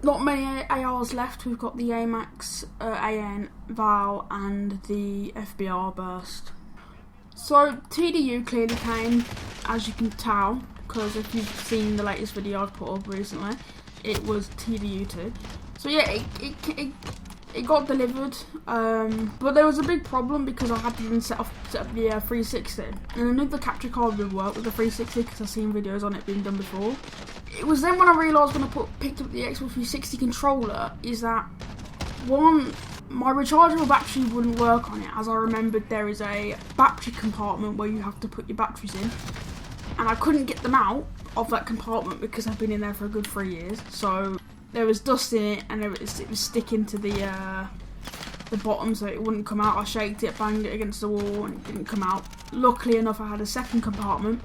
not many ARs left. We've got the Amex, AN, Val, and the FBR burst. So TDU clearly came, as you can tell, because if you've seen the latest video I've put up recently, it was TDU too. So yeah, it got delivered, but there was a big problem because I had to then set up the 360, and I knew the capture card would work with the 360 because I've seen videos on it being done before. It was then when I realised when I picked up the Xbox 360 controller is that, one, my rechargeable battery wouldn't work on it. As I remembered, there is a battery compartment where you have to put your batteries in, and I couldn't get them out of that compartment because I've been in there for a good 3 years. So there was dust in it, and it was sticking to the bottom, so it wouldn't come out. I shaked it, banged it against the wall, and it didn't come out. Luckily enough, I had a second compartment.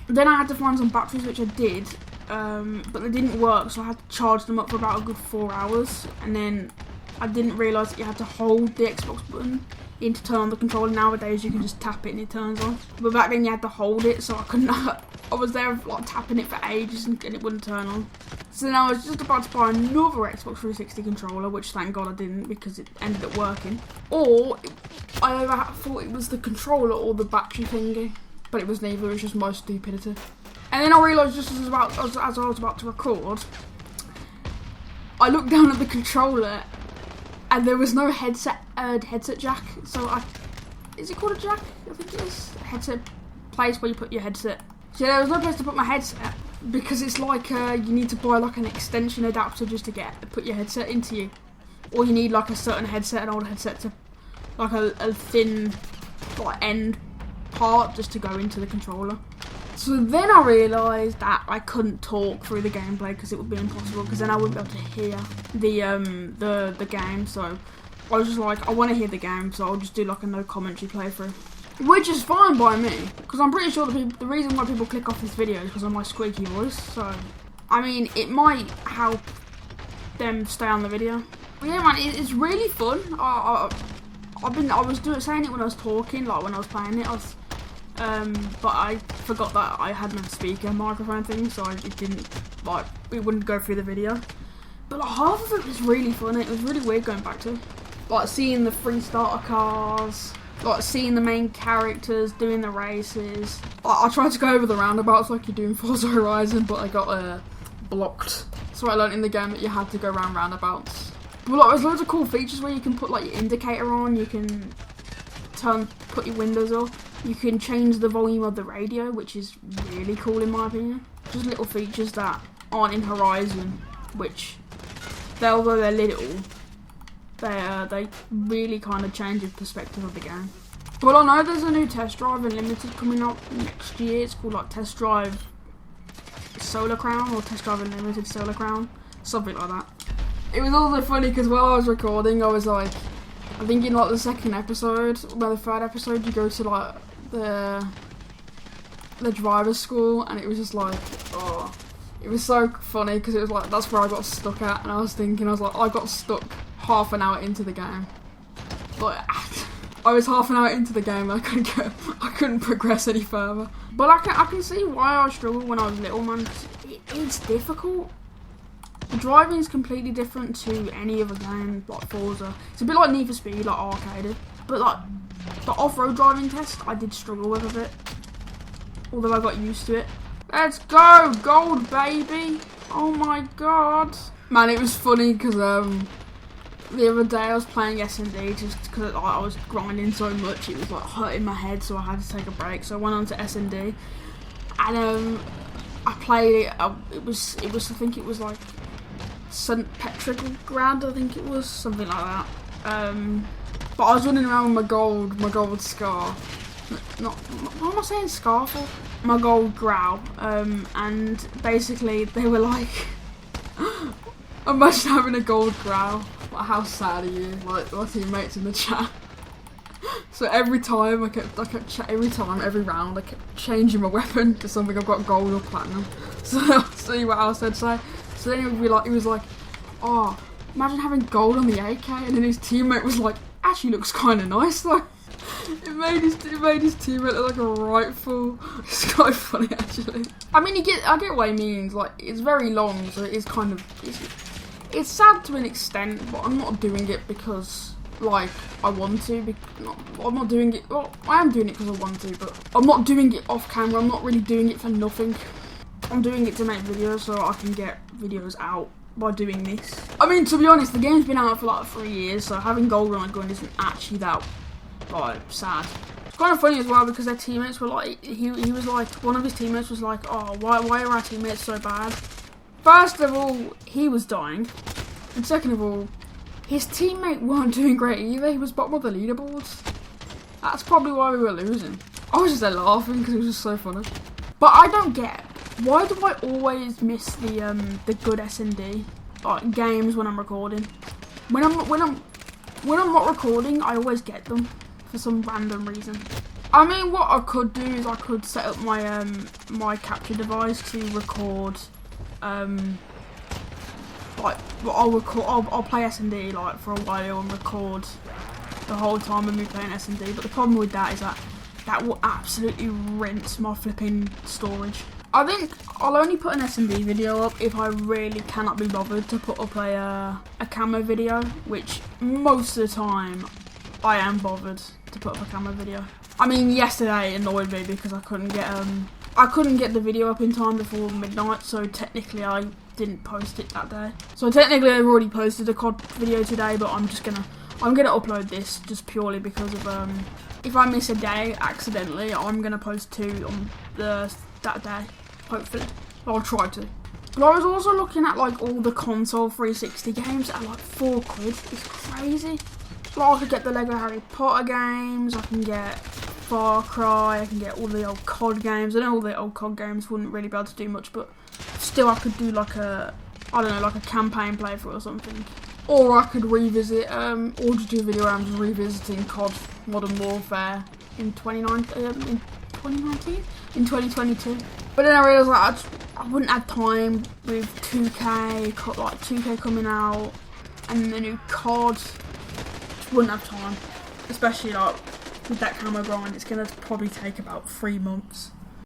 Then I had to find some batteries, which I did, but they didn't work, so I had to charge them up for about a good 4 hours, and then I didn't realise that you had to hold the Xbox button in to turn on the controller. Nowadays you can just tap it and it turns on, but back then you had to hold it, so I couldn't. I was there like tapping it for ages and it wouldn't turn on. So then I was just about to buy another Xbox 360 controller, which thank God I didn't, because it ended up working. Or I either thought it was the controller or the battery thingy, but it was neither. It was just my stupidity. And then I realised just as I was about to record, I looked down at the controller and there was no headset jack. So is it called a jack? I think it is. Headset place where you put your headset. So there was no place to put my headset because it's like you need to buy like an extension adapter just to put your headset into you, or you need like a certain headset, an old headset, to like a thin like end part just to go into the controller. So then I realised that I couldn't talk through the gameplay because it would be impossible, because then I wouldn't be able to hear the game. So I was just like, I want to hear the game, so I'll just do like a no commentary playthrough, which is fine by me, because I'm pretty sure the reason why people click off this video is because of my squeaky voice. So I mean, it might help them stay on the video. But yeah, man, it's really fun. I was saying it when I was talking, like when I was playing it. But I forgot that I had no speaker microphone thing, so it wouldn't go through the video. But like, half of it was really fun. It was really weird going back to, like, seeing the free starter cars, like seeing the main characters doing the races. I tried to go over the roundabouts like you do in Forza Horizon, but I got blocked. So I learned in the game that you had to go around roundabouts. But like, there's loads of cool features where you can put like your indicator on, you can put your windows up. You can change the volume of the radio, which is really cool in my opinion. Just little features that aren't in Horizon, which, although they're little, they really kind of change the perspective of the game. But I know there's a new Test Drive Unlimited coming up next year. It's called like Test Drive Solar Crown or Test Drive Unlimited Solar Crown, something like that. It was also funny because while I was recording, I was like, I think in like the second episode, or the third episode, you go to like the driver's school, and it was just like, oh, it was so funny because it was like, that's where I got stuck at, and I was like, I got stuck half an hour into the game. But I was half an hour into the game, and I couldn't progress any further. But I can see why I struggled when I was little, man. It's difficult. The driving is completely different to any other game, like Forza. It's a bit like Need for Speed, like arcaded. But like, the off-road driving test, I did struggle with a bit. Although I got used to it. Let's go! Gold, baby! Oh my god! Man, it was funny because the other day I was playing S&D just because I was grinding so much. It was like hurting my head, so I had to take a break. So I went on to S&D. And I played it. It was I think it was like St. Petrograd, I think it was, something like that. But I was running around with my gold scar. What am I saying scar for? My gold growl. And basically they were like, imagine having a gold growl. Like, how sad are you? Like my teammates in the chat. So every time every round I kept changing my weapon to something I've got gold or platinum. So I'll see what else I'd say. So then he was like, oh, imagine having gold on the AK, and then his teammate was like, actually looks kind of nice though. It made his teammate look like a rifle. It's quite funny actually. I mean, I get what he means. Like, it's very long, so it's it's sad to an extent, but I'm not doing it because, like, I want to. I'm not doing it, well, I am doing it because I want to, but I'm not doing it off camera. I'm not really doing it for nothing. I'm doing it to make videos so I can get videos out by doing this. I mean, to be honest, the game's been out for like 3 years, so having gold on a gun isn't actually that, like, sad. It's kind of funny as well because their teammates were like, he was like, one of his teammates was like, oh, why are our teammates so bad? First of all, he was dying, and second of all, his teammate weren't doing great either. He was bottom of the leaderboards. That's probably why we were losing. I was just there laughing because it was just so funny. But I don't get, why do I always miss the good S&D like games when I'm recording? When I'm not recording, I always get them for some random reason. I mean, what I could do is I could set up my my capture device to record. Like, I'll play S&D like for a while and record the whole time of me playing S&D. But the problem with that is that will absolutely rinse my flipping storage. I think I'll only put an S&D video up if I really cannot be bothered to put up a camo video, which most of the time I am bothered to put up a camo video. I mean, yesterday it annoyed me because I couldn't get the video up in time before midnight, so technically I didn't post it that day. So technically I've already posted a COD video today, but I'm gonna upload this just purely because of if I miss a day accidentally, I'm gonna post 2 on that day, hopefully. I'll try to. But I was also looking at like all the console 360 games at like £4. It's crazy. Like, I could get the Lego Harry Potter games, I can get Far Cry, I can get all the old COD games. I know all the old COD games wouldn't really be able to do much, but still I could do like a, I don't know, like a campaign playthrough or something. Or I could revisit, or just do a video where I'm just revisiting COD Modern Warfare in 2022. But then I realised like I wouldn't have time with 2K, like 2K coming out, and the new COD. Just wouldn't have time, especially like with that camo grind. It's gonna probably take about 3 months.